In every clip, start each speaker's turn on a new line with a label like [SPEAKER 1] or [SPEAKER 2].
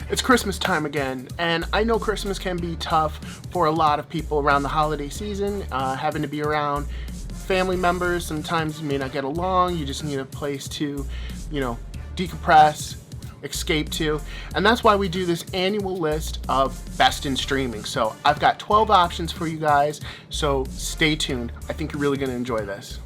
[SPEAKER 1] It's Christmas time again, and I know Christmas can be tough for a lot of people around the holiday season, having to be around family members. Sometimes you may not get along, you just need a place to, decompress, escape to, and that's why we do this annual list of best in streaming. So I've got 12 options for you guys, so stay tuned. I think you're really going to enjoy this.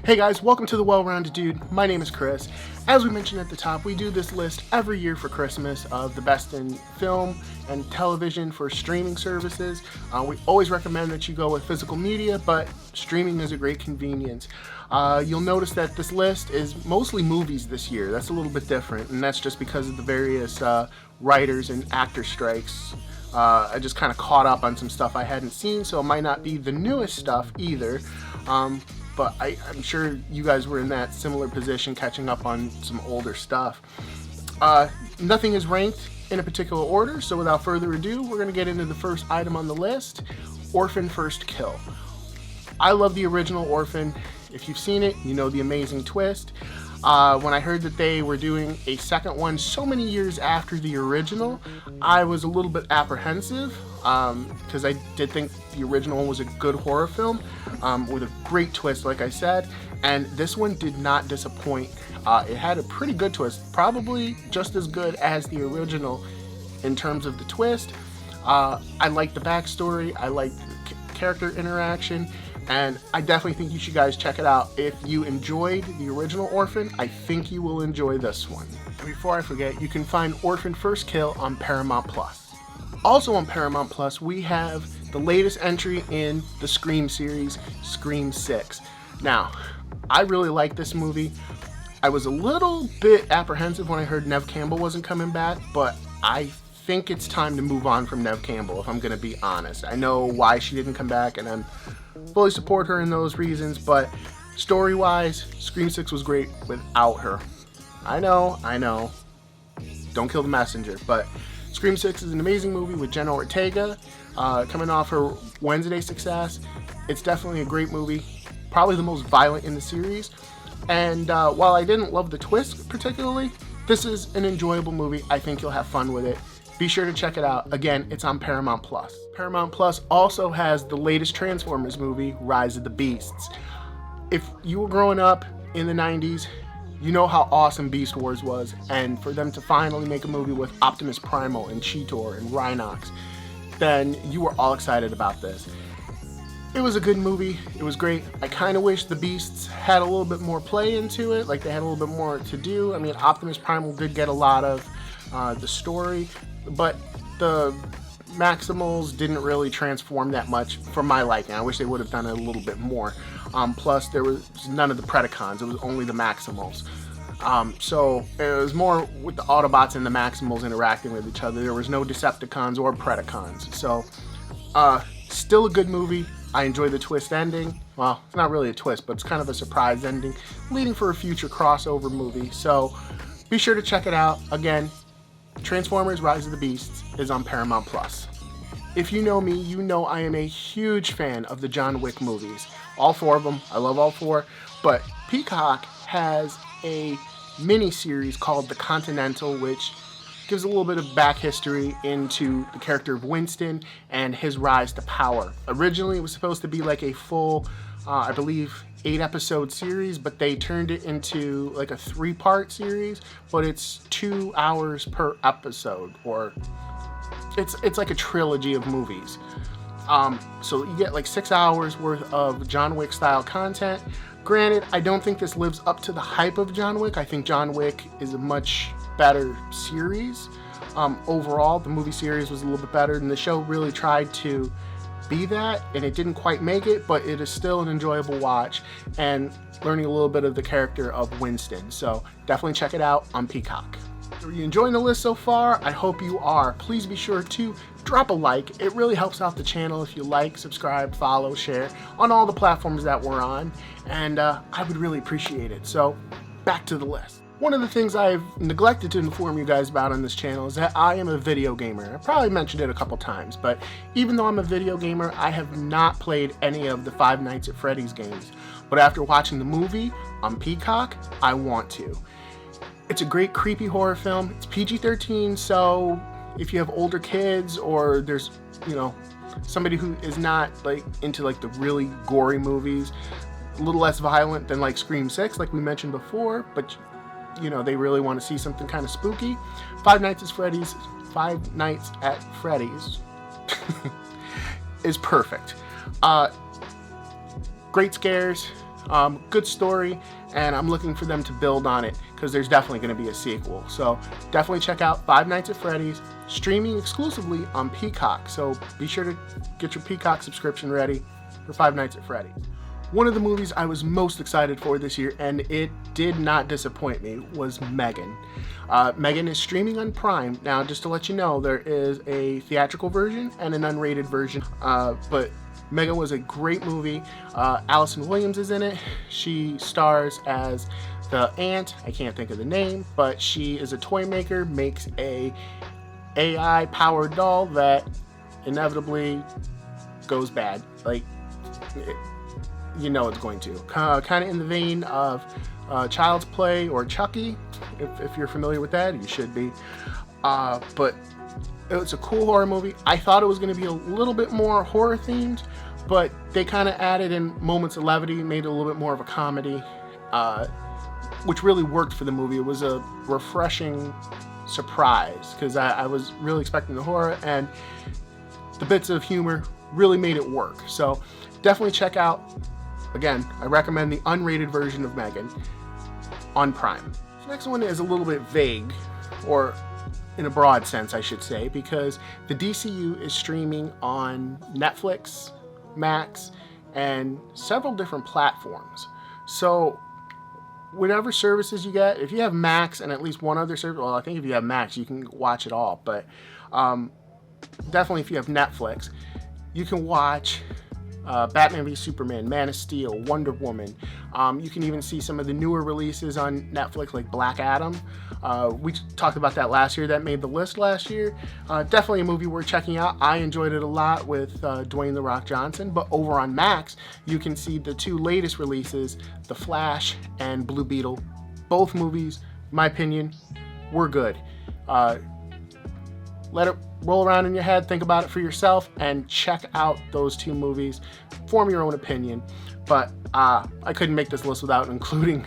[SPEAKER 1] Hey guys, welcome to the Well-Rounded Dude. My name is Chris. As we mentioned at the top, we do this list every year for Christmas of the best in film and television for streaming services. We always recommend that you go with physical media, but streaming is a great convenience. You'll notice that this list is mostly movies this year. That's a little bit different, and that's just because of the various writers and actor strikes. I just kind of caught up on some stuff I hadn't seen, so it might not be the newest stuff either. But I'm sure you guys were in that similar position, catching up on some older stuff. Nothing is ranked in a particular order, so without further ado, we're going to get into the first item on the list, Orphan First Kill. I love the original Orphan. If you've seen it, you know the amazing twist. When I heard that they were doing a second one so many years after the original, I was a little bit apprehensive, because I did think the original one was a good horror film with a great twist, like I said, and this one did not disappoint. It had a pretty good twist, probably just as good as the original in terms of the twist. I like the backstory, I like the character interaction, and I definitely think you should guys check it out. If you enjoyed the original Orphan, I think you will enjoy this one. And before I forget, you can find Orphan First Kill on Paramount+. Also on Paramount+, we have the latest entry in the Scream series, Scream 6. Now, I really like this movie. I was a little bit apprehensive when I heard Neve Campbell wasn't coming back, but I think it's time to move on from Neve Campbell, if I'm going to be honest. I know why she didn't come back, and I fully support her in those reasons, but story-wise, Scream 6 was great without her. I know. Don't kill the messenger, but Scream 6 is an amazing movie with Jenna Ortega, coming off her Wednesday success. It's definitely a great movie, probably the most violent in the series. And while I didn't love the twist particularly, this is an enjoyable movie. I think you'll have fun with it. Be sure to check it out. Again, it's on Paramount+. Paramount+ also has the latest Transformers movie, Rise of the Beasts. If you were growing up in the 90s, you know how awesome Beast Wars was, and for them to finally make a movie with Optimus Primal and Cheetor and Rhinox, then you were all excited about this. It was a good movie. It was great. I kind of wish the Beasts had a little bit more play into it, like they had a little bit more to do. I mean, Optimus Primal did get a lot of the story, but the Maximals didn't really transform that much for my liking. I wish they would have done it a little bit more. Plus, there was none of the Predacons. It was only the Maximals. So it was more with the Autobots and the Maximals interacting with each other. There was no Decepticons or Predacons. So, still a good movie. I enjoy the twist ending. Well, it's not really a twist, but it's kind of a surprise ending, leading for a future crossover movie. So, be sure to check it out. Again, Transformers Rise of the Beasts is on Paramount+. If you know me, you know I am a huge fan of the John Wick movies. All four of them. I love all four. But Peacock has a miniseries called The Continental, which gives a little bit of back history into the character of Winston and his rise to power. Originally, it was supposed to be like a full, I believe, 8-episode series, but they turned it into like a 3-part series, but it's 2 hours per episode, or it's like a trilogy of movies. So you get like 6 hours worth of John Wick style content. Granted, I don't think this lives up to the hype of John Wick. I think John Wick is a much better series. Overall, the movie series was a little bit better, and the show really tried to be that, and it didn't quite make it, but it is still an enjoyable watch and learning a little bit of the character of Winston. So definitely check it out on Peacock. Are you enjoying the list so far? I hope you are. Please be sure to drop a like. It really helps out the channel if you like, subscribe, follow, share on all the platforms that we're on, and I would really appreciate it. So back to the list. One of the things I've neglected to inform you guys about on this channel is that I am a video gamer. I probably mentioned it a couple times, but even though I'm a video gamer, I have not played any of the Five Nights at Freddy's games. But after watching the movie on Peacock, I want to. It's a great creepy horror film. It's PG-13, so if you have older kids or there's, somebody who is not like into like the really gory movies, a little less violent than like Scream 6, like we mentioned before, but they really want to see something kind of spooky, Five Nights at Freddy's is perfect. Great scares, good story, and I'm looking for them to build on it because there's definitely going to be a sequel. So definitely check out Five Nights at Freddy's, streaming exclusively on Peacock. So be sure to get your Peacock subscription ready for Five Nights at Freddy's. One of the movies I was most excited for this year, and it did not disappoint me, was Megan. Megan is streaming on Prime. Now, just to let you know, there is a theatrical version and an unrated version, but Megan was a great movie. Allison Williams is in it. She stars as the aunt. I can't think of the name, but she is a toy maker, makes a AI-powered doll that inevitably goes bad. Like, it's going to. Kind of in the vein of Child's Play or Chucky, if you're familiar with that. You should be. But it's a cool horror movie. I thought it was going to be a little bit more horror themed, but they kind of added in moments of levity, made it a little bit more of a comedy, which really worked for the movie. It was a refreshing surprise because I was really expecting the horror, and the bits of humor really made it work. So definitely check out, again, I recommend the unrated version of Megan on Prime. The next one is a little bit vague, or in a broad sense, I should say, because the DCU is streaming on Netflix, Max, and several different platforms. So whatever services you get, if you have Max and at least one other service, well, I think if you have Max, you can watch it all, but definitely if you have Netflix, you can watch Batman v Superman, Man of Steel, Wonder Woman. You can even see some of the newer releases on Netflix, like Black Adam. We talked about that last year. That made the list last year. Definitely a movie worth checking out. I enjoyed it a lot with Dwayne "The Rock" Johnson. But over on Max, you can see the two latest releases, The Flash and Blue Beetle. Both movies, in my opinion, were good. Let it roll around in your head, think about it for yourself, and check out those two movies. Form your own opinion. But I couldn't make this list without including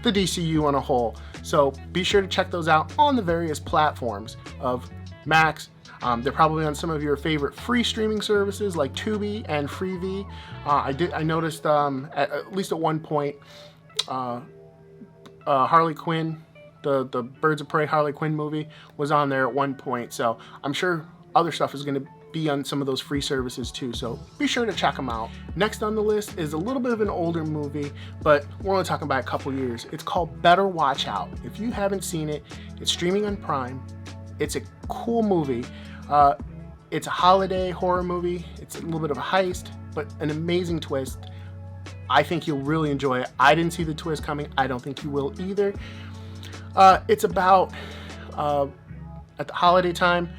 [SPEAKER 1] the DCU on a whole. So be sure to check those out on the various platforms of Max. They're probably on some of your favorite free streaming services like Tubi and Freevee. I noticed at least at one point Harley Quinn, the Birds of Prey Harley Quinn movie, was on there at one point. So I'm sure other stuff is going to be on some of those free services too. So be sure to check them out. Next on the list is a little bit of an older movie, but we're only talking about a couple years. It's called Better Watch Out. If you haven't seen it, it's streaming on Prime. It's a cool movie. It's a holiday horror movie. It's a little bit of a heist, but an amazing twist. I think you'll really enjoy it. I didn't see the twist coming. I don't think you will either. It's about at the holiday time,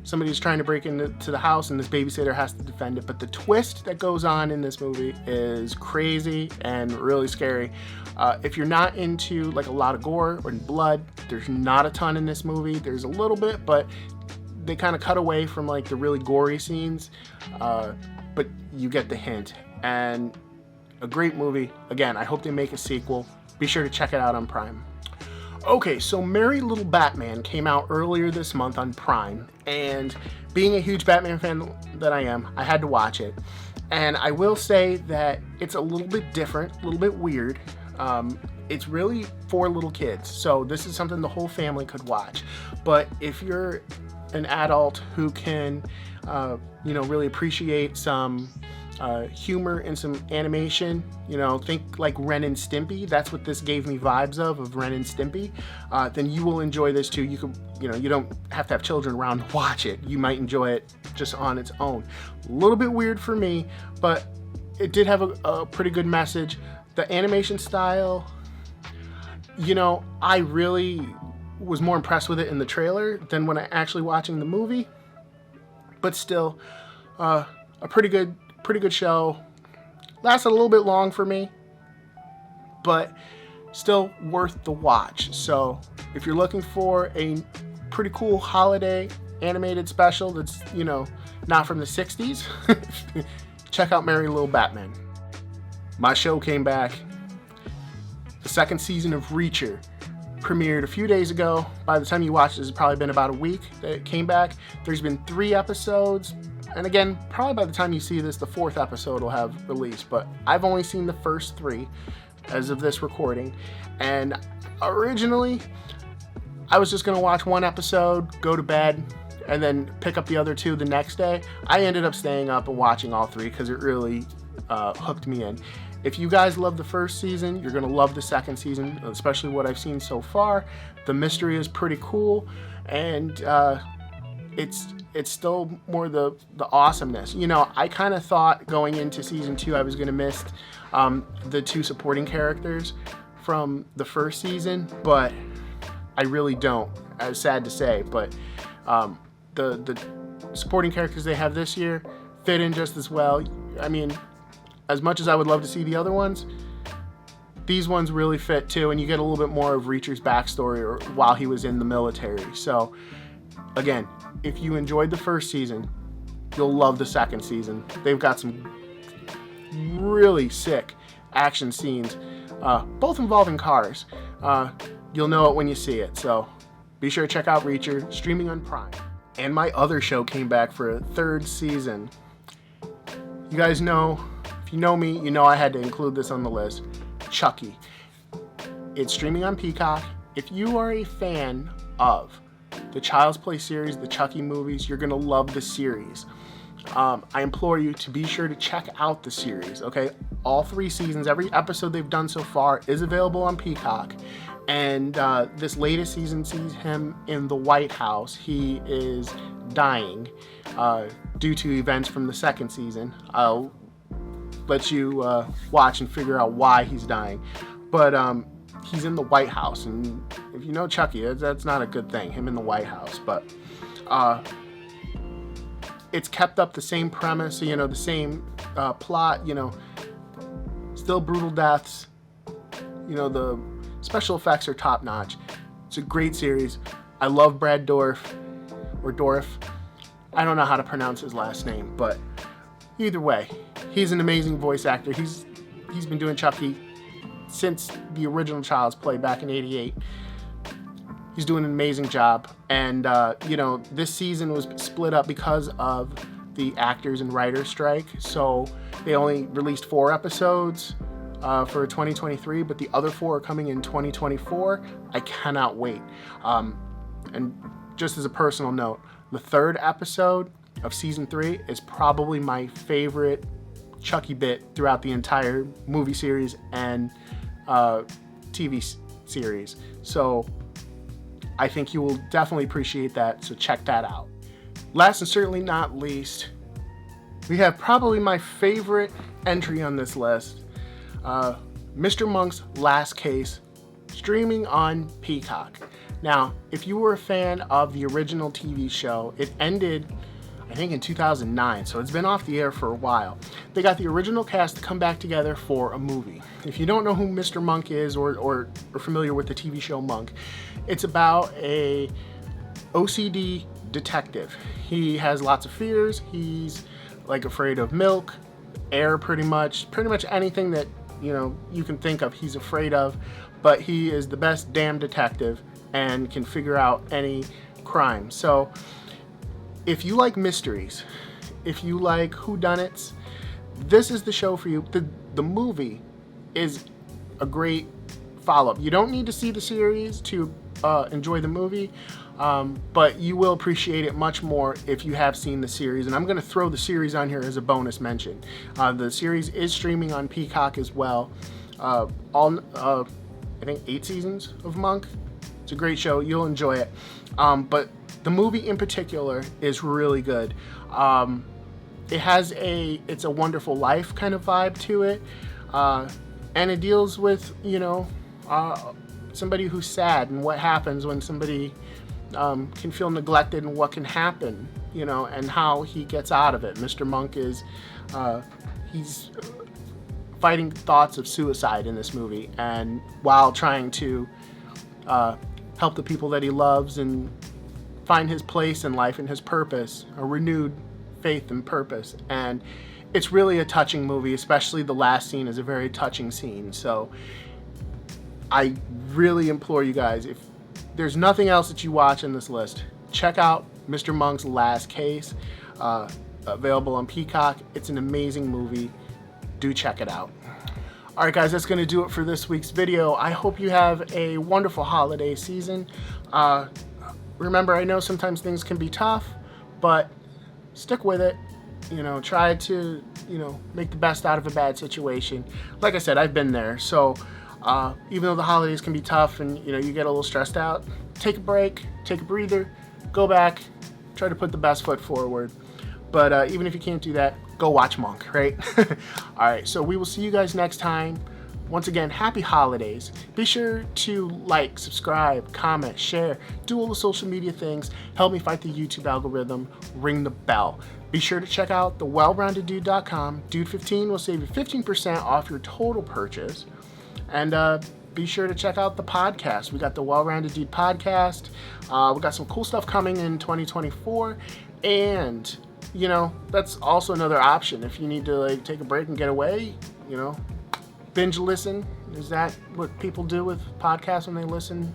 [SPEAKER 1] somebody's trying to break into the house and this babysitter has to defend it. But the twist that goes on in this movie is crazy and really scary. If you're not into like a lot of gore or blood, there's not a ton in this movie. There's a little bit, but they kind of cut away from like the really gory scenes. But you get the hint. And a great movie. Again, I hope they make a sequel. Be sure to check it out on Prime. Okay, so Merry Little Batman came out earlier this month on Prime, and being a huge Batman fan that I am, I had to watch it. And I will say that it's a little bit different, a little bit weird. It's really for little kids, so this is something the whole family could watch. But if you're an adult who can, really appreciate some humor and some animation, think like Ren and Stimpy. That's what this gave me vibes of Ren and Stimpy. Then you will enjoy this too. You could, you don't have to have children around to watch it. You might enjoy it just on its own. A little bit weird for me, but it did have a pretty good message. The animation style, I really was more impressed with it in the trailer than when I actually watching the movie. But still, a pretty good show. Lasted a little bit long for me, but still worth the watch. So if you're looking for a pretty cool holiday animated special that's, not from the 60s, check out Merry Little Batman. My show came back. The second season of Reacher premiered a few days ago. By the time you watch this, it's probably been about a week that it came back. There's been 3 episodes. And again, probably by the time you see this, the 4th episode will have released. But I've only seen the first 3 as of this recording. And originally, I was just going to watch 1 episode, go to bed, and then pick up the other 2 the next day. I ended up staying up and watching all 3 because it really hooked me in. If you guys love the first season, you're going to love the second season, especially what I've seen so far. The mystery is pretty cool, and it's still more the awesomeness. I kind of thought going into season 2 I was going to miss the 2 supporting characters from the first season, but I really don't. It's sad to say, but the supporting characters they have this year fit in just as well. I mean, as much as I would love to see the other ones, these ones really fit too, and you get a little bit more of Reacher's backstory or while he was in the military. So again, if you enjoyed the first season, you'll love the second season. They've got some really sick action scenes, both involving cars. You'll know it when you see it. So be sure to check out Reacher, streaming on Prime. And my other show came back for a 3rd season. You guys know, if you know me, you know I had to include this on the list. Chucky. It's streaming on Peacock. If you are a fan of the Child's Play series, the Chucky movies, you're going to love the series. I implore you to be sure to check out the series, okay? All 3 seasons, every episode they've done so far is available on Peacock. And this latest season sees him in the White House. He is dying due to events from the second season. I'll let you watch and figure out why he's dying. But he's in the White House, and if you know Chucky, that's not a good thing, him in the White House. But it's kept up the same premise, the same plot, still brutal deaths. The special effects are top notch. It's a great series. I love Brad Dourif, or Dorff. I don't know how to pronounce his last name, but either way, he's an amazing voice actor. He's been doing Chucky since the original Child's Play back in '88. He's doing an amazing job. And, this season was split up because of the actors and writers strike. So they only released 4 episodes for 2023, but the other 4 are coming in 2024. I cannot wait. And just as a personal note, the 3rd episode of season 3 is probably my favorite Chucky bit throughout the entire movie series and TV series. So I think you will definitely appreciate that, so check that out. Last and certainly not least, we have probably my favorite entry on this list, Mr. Monk's Last Case, streaming on Peacock. Now, if you were a fan of the original TV show, it ended, I think, in 2009, so it's been off the air for a while. They got the original cast to come back together for a movie. If you don't know who Mr. Monk is or are familiar with the TV show Monk, it's about a OCD detective. He has lots of fears. He's afraid of milk, air, pretty much anything that you can think of he's afraid of, but he is the best damn detective and can figure out any crime. So if you like mysteries, if you like whodunits, this is the show for you. The movie is a great follow-up. You don't need to see the series to enjoy the movie, but you will appreciate it much more if you have seen the series. And I'm going to throw the series on here as a bonus mention. The series is streaming on Peacock as well. I think 8 seasons of Monk. It's a great show. You'll enjoy it. But the movie in particular is really good. It has It's a Wonderful Life kind of vibe to it. And it deals with, somebody who's sad and what happens when somebody can feel neglected and what can happen, and how he gets out of it. Mr. Monk is, he's fighting thoughts of suicide in this movie, and while trying to help the people that he loves and find his place in life and his purpose, a renewed faith and purpose. And it's really a touching movie, especially the last scene is a very touching scene. So I really implore you guys, if there's nothing else that you watch in this list, check out Mr. Monk's Last Case, available on Peacock. It's an amazing movie. Do check it out. Alright guys, that's going to do it for this week's video. I hope you have a wonderful holiday season. Remember, I know sometimes things can be tough, but stick with it. You know, try to, make the best out of a bad situation. Like I said, I've been there. So even though the holidays can be tough and, you get a little stressed out, take a break, take a breather, go back, try to put the best foot forward. But even if you can't do that, go watch Monk, right? All right, so we will see you guys next time. Once again, happy holidays. Be sure to like, subscribe, comment, share, do all the social media things. Help me fight the YouTube algorithm. Ring the bell. Be sure to check out thewellroundeddude.com. Dude15 will save you 15% off your total purchase. And be sure to check out the podcast. We got the Well-Rounded Dude podcast. We got some cool stuff coming in 2024. And that's also another option. If you need to take a break and get away, binge listen. Is that what people do with podcasts when they listen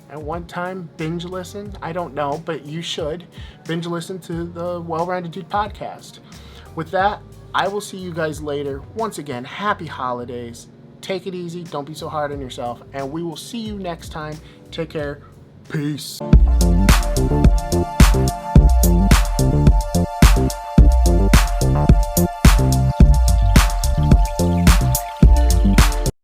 [SPEAKER 1] at one time? Binge listen? I don't know, but you should binge listen to the Well-Rounded Dude podcast. With that, I will see you guys later. Once again, happy holidays. Take it easy. Don't be so hard on yourself. And we will see you next time. Take care. Peace.